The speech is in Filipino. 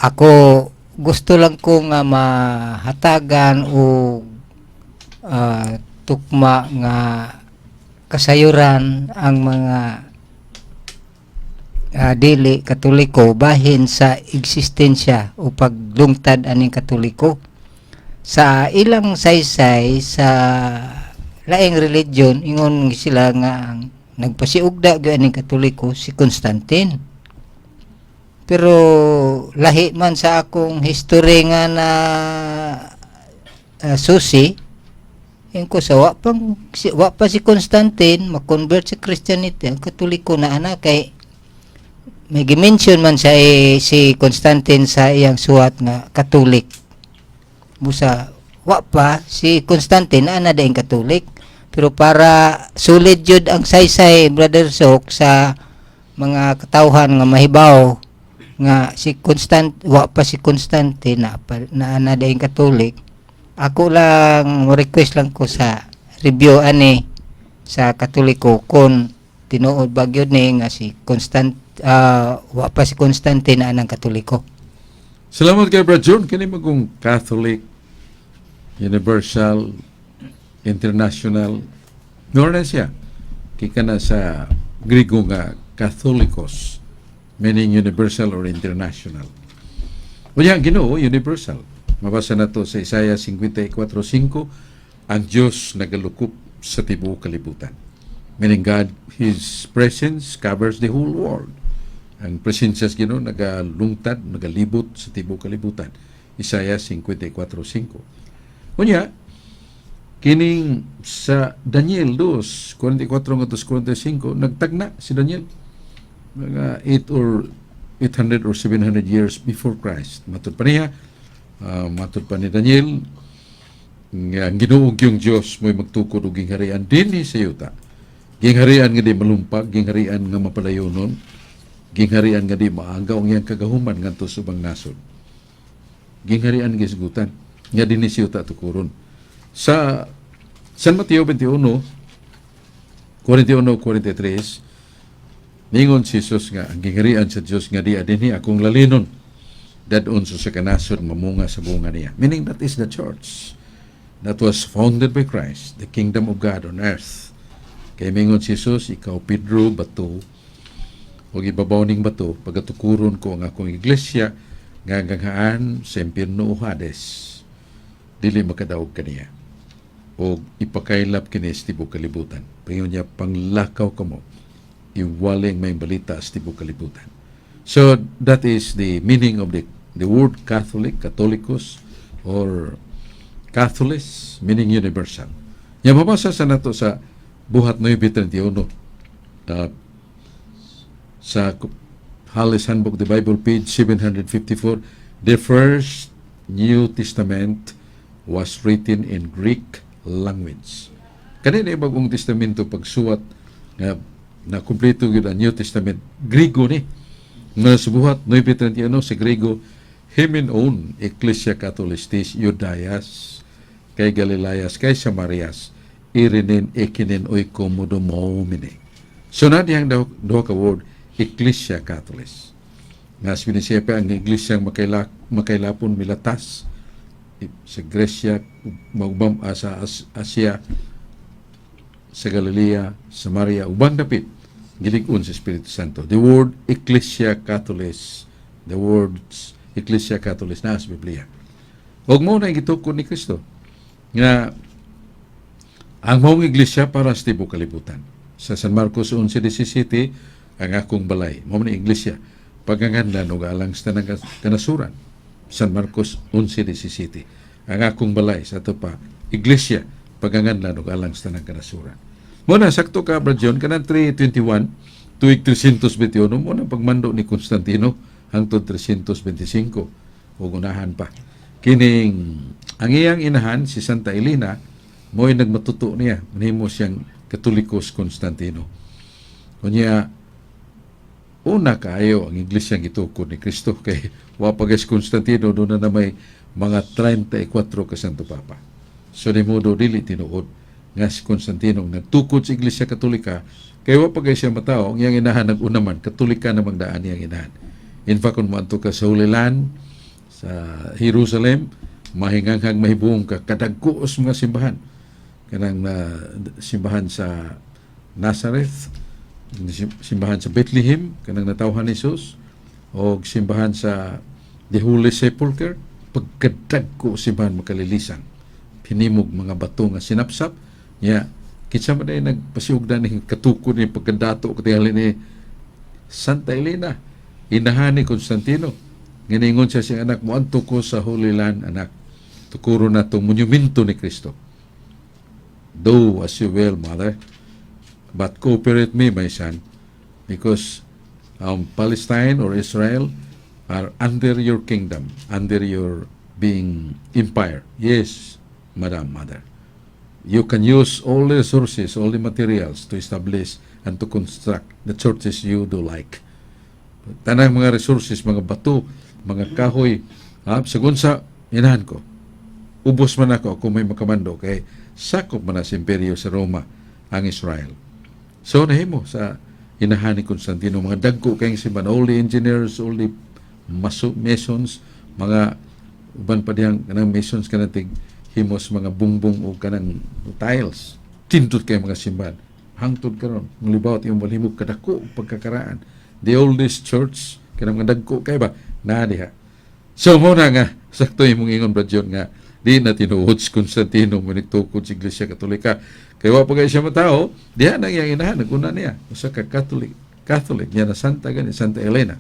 ako gusto lang ko nga mahatagan o tukma nga kasayuran ang mga dili katoliko bahin sa eksistensya o paglungtad aning katoliko sa ilang saysay sa laing religion. Ingon sila nga ang nagpasiugda gyud aning katoliko si Constantine, pero lahi man sa akong history nga na susi ko sa wa pa si Constantine makonvert sa Christianity, ang katoliko na ana kay may gimension man sa si Constantine sa iyang suwat nga Katolik. Busa wa pa si Constantine ana daing Katolik, pero para solid jud ang saysay Brother Sok sa mga katawhan nga mahibaw nga si wa pa si Constantine na ana daing Katolik. Ako lang request lang ko sa review ani sa Katoliko kung tinuod ba gyud ni nga si wa pa si Constantine na anang Katoliko. Salamat kay Brad John. Kini magong Catholic, Universal, International. Noon na siya. Kika na sa Grigo nga Catholicos, meaning universal or international. O yan, Ginoo, universal. Mabasa na to sa Isaiah 54:5, ang Diyos nagalukop sa tibuok kalibutan. Meaning God, His presence covers the whole world. Ang presensya sa Ginoo nagalungtad, nagalibot sa tibuok kalibutan. Isaiah 54:5. Kunya, kining sa Daniel 2:44-45, nagtagna si Daniel mga 800 or 700 years before Christ. Matod pa niya, matod pa ni Daniel, nga ang Ginoo yung Dios mo'y magtukod og gingharian dinhi sa yuta. Gingharian nga di malumpag, gingharian nga mapalayonon, gingharian nga di maagaw ang iyang kagahuman ngadto sa ubang nasod. Gingharian nga isgutan nga dinhi sa yuta tukuron. Sa San Mateo 21:41-43, ningon si Jesus nga ang gingharian sa Dios nga di dinhi akong lalinon dadon sa kanasod mamunga sa bunga niya. Meaning that is the church that was founded by Christ, the kingdom of God on earth. Kay mingon si Jesus, ikaw Pedro bato, o ibabaw ning bato, pagatukuron ko ang akong iglesia, nga ganghaan sa impierno o Hades, dili makadaog kaniya. O ipakailap kini sa tibuok kalibutan. Paingon niya, panglakaw ka mo, iwaling may balita sa tibuok kalibutan. So, that is the meaning of the word Catholic, Catholicos, or Catholis, meaning universal. Yan, mabasa sa nato sa Buhat 9:31 sa Hollis Handbook, the Bible, page 754, the first New Testament was written in Greek language. Kanina bagong testamento pagsuwat na kumpleto yun ang New Testament, Grigo ni. Nga sa Buhat 9:31 sa Grigo, Himenon Ecclesia Catholistis Judaias kay Galileas kay Samarias irinin ekinin oy komodo momine. So na diyang daw ka word Ecclesia Catholis. Nga sinisipya ang iglesia makailapon milatas sa Gresya, magbam sa Asia, sa Galilea, Samaria, ubang dapit gilig-on sa Espiritu Santo. The word Ecclesia Catholis, the words Ecclesia Catholis na sa Biblia. Huwag mo na gitukod ni Kristo nga ang mong iglesia para sa tibuok kalibutan. Sa San Marcos 11:17, ang akong balay, mo na iglesia, paganganda no galang sa tanang kanasuran. San Marcos 11:17, ang akong balay sa ito pa, iglesia, paganganda no galang sa tanang kanasuran. Muna, sakto ka, Brad John, kanang 321, tuig 321, muna pagmando ni Constantino, hangtod 325, o unahan pa. Kining, ang iyang inahan, si Santa Elena, mo'y nagmatuto niya, manhimo siyang Katolikos Constantino. Kunya, una kaayo ang iglesyang gitukod ni Kristo kay wapagas Constantino doon na may mga 34 ka Santo Papa. So ni modo dili tinuod nga si Constantino nagtukod sa Iglesia Katolika kay wapagas siya matao ang iyang inahan nag-unaman Katolika na magdaan niyang inahan. In fact, kung maadto ka sa Holy Land, sa Jerusalem, mahinganghang mahibong ka kadagko os mga simbahan. Kanang simbahan sa Nazareth, simbahan sa Bethlehem, kanang natawhan ni Jesus, o simbahan sa The Holy Sepulchre, pagkadagko simbahan makalilisan. Pinimog mga bato nga sinapsap, niya, kitsa man ay nagpasiugdan ni katukod ni pagkadato katingali ni Santa Elena, inahan ni Constantino. Giningon siya siyang anak mo, anto ko sa Holy Land, anak. Tukuro na itong monumento ni Kristo. Do as you will, mother, but cooperate me, my son, because Palestine or Israel are under your kingdom, under your being empire. Yes, Madam Mother. You can use all the resources, all the materials to establish and to construct the churches you do like. Tanang mga resources, mga bato, mga kahoy, sagun sa inahan ko. Ubos man ako kung may makamando kay sakop man na sa imperyo sa Roma ang Israel. So nahimo sa inahan ni Constantino, mga dagko kayong simbahan, all the engineers, all the masons, mga uban pa diyang kanang masons kanating himos mga bungbong o kanang tiles. Tindot kay mga simbahan. Hangtod karon, mulibawat yung malhimog kadako pagkakaraan. The oldest church, kanang mga dagko kay ba na diha. So mo na nga sakto imong ingon Bradyon nga di na tinuod si Constantino mo nagtukod sa Iglesia Katolika. Kaya wa pa siya matao, diha nang iyang inahan naguna niya usa ka Catholic niya na Santa Elena.